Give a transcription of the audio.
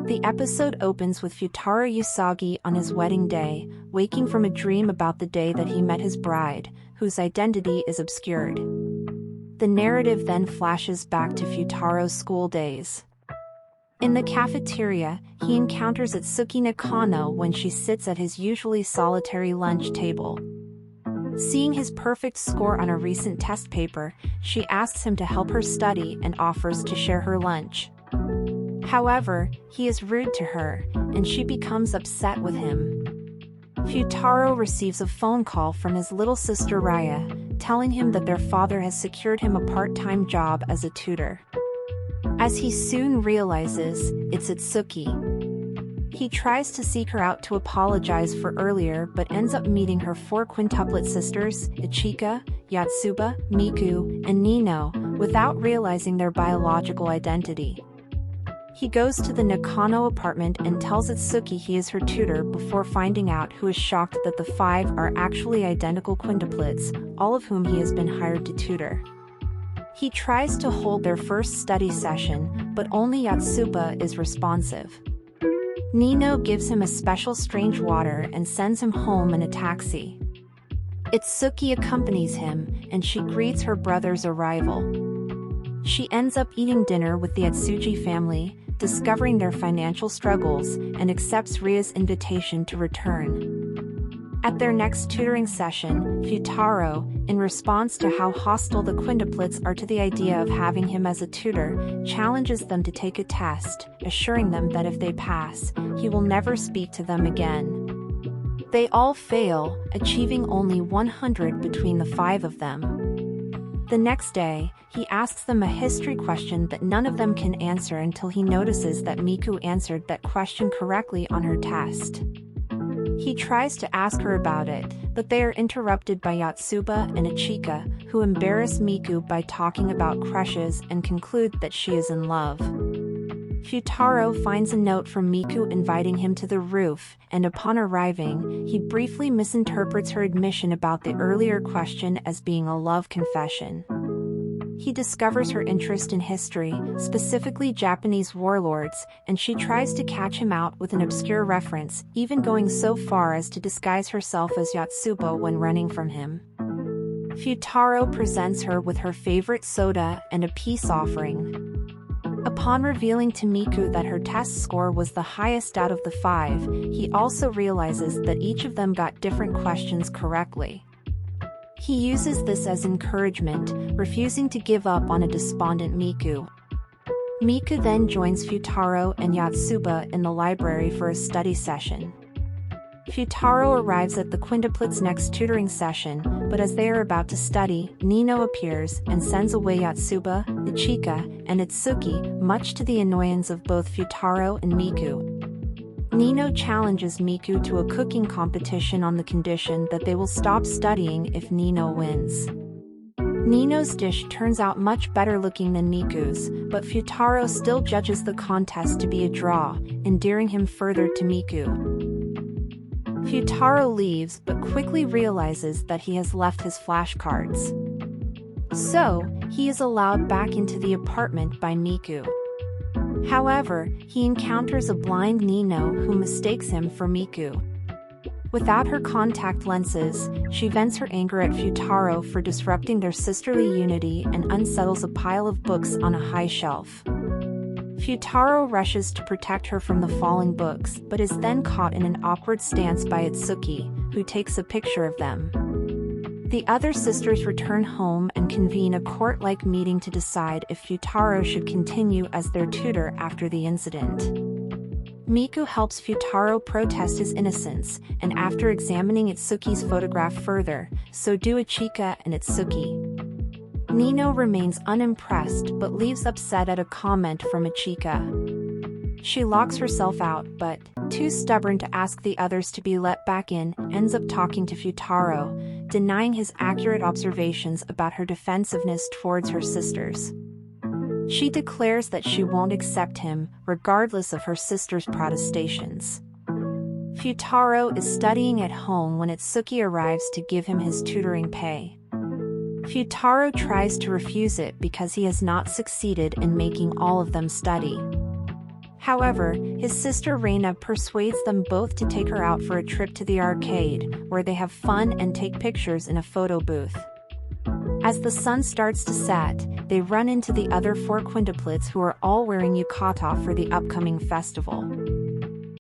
The episode opens with Futaro Usagi on his wedding day, waking from a dream about the day that he met his bride, whose identity is obscured. The narrative then flashes back to Futaro's school days. In the cafeteria, he encounters Itsuki Nakano when she sits at his usually solitary lunch table. Seeing his perfect score on a recent test paper, she asks him to help her study and offers to share her lunch. However, he is rude to her, and she becomes upset with him. Futaro receives a phone call from his little sister Raya, telling him that their father has secured him a part-time job as a tutor. As he soon realizes, it's Itsuki. He tries to seek her out to apologize for earlier but ends up meeting her four quintuplet sisters, Ichika, Yotsuba, Miku, and Nino, without realizing their biological identity. He goes to the Nakano apartment and tells Itsuki he is her tutor before finding out, who is shocked that the five are actually identical quintuplets, all of whom he has been hired to tutor. He tries to hold their first study session, but only Yotsuba is responsive. Nino gives him a special strange water and sends him home in a taxi. Itsuki accompanies him, and she greets her brother's arrival. She ends up eating dinner with the Atsuji family, discovering their financial struggles, and accepts Ria's invitation to return. At their next tutoring session, Futaro, in response to how hostile the quintuplets are to the idea of having him as a tutor, challenges them to take a test, assuring them that if they pass, he will never speak to them again. They all fail, achieving only 100 between the five of them. The next day, he asks them a history question that none of them can answer until he notices that Miku answered that question correctly on her test. He tries to ask her about it, but they are interrupted by Yotsuba and Ichika, who embarrass Miku by talking about crushes and conclude that she is in love. Futaro finds a note from Miku inviting him to the roof, and upon arriving, he briefly misinterprets her admission about the earlier question as being a love confession. He discovers her interest in history, specifically Japanese warlords, and she tries to catch him out with an obscure reference, even going so far as to disguise herself as Yotsuba when running from him. Futaro presents her with her favorite soda and a peace offering. Upon revealing to Miku that her test score was the highest out of the five, he also realizes that each of them got different questions correctly. He uses this as encouragement, refusing to give up on a despondent Miku. Miku then joins Futaro and Yotsuba in the library for a study session. Futaro arrives at the quintuplets' next tutoring session, but as they are about to study, Nino appears and sends away Yotsuba, Ichika, and Itsuki, much to the annoyance of both Futaro and Miku. Nino challenges Miku to a cooking competition on the condition that they will stop studying if Nino wins. Nino's dish turns out much better looking than Miku's, but Futaro still judges the contest to be a draw, endearing him further to Miku. Futaro leaves but quickly realizes that he has left his flashcards. So, he is allowed back into the apartment by Miku. However, he encounters a blind Nino who mistakes him for Miku. Without her contact lenses, she vents her anger at Futaro for disrupting their sisterly unity and unsettles a pile of books on a high shelf. Futaro rushes to protect her from the falling books but is then caught in an awkward stance by Itsuki, who takes a picture of them. The other sisters return home and convene a court-like meeting to decide if Futaro should continue as their tutor after the incident. Miku helps Futaro protest his innocence, and after examining Itsuki's photograph further, so do Ichika and Itsuki. Nino remains unimpressed but leaves upset at a comment from Ichika. She locks herself out but, too stubborn to ask the others to be let back in, ends up talking to Futaro, denying his accurate observations about her defensiveness towards her sisters. She declares that she won't accept him, regardless of her sister's protestations. Futaro is studying at home when Itsuki arrives to give him his tutoring pay. Futaro tries to refuse it because he has not succeeded in making all of them study. However, his sister Reina persuades them both to take her out for a trip to the arcade, where they have fun and take pictures in a photo booth. As the sun starts to set, they run into the other four quintuplets who are all wearing yukata for the upcoming festival.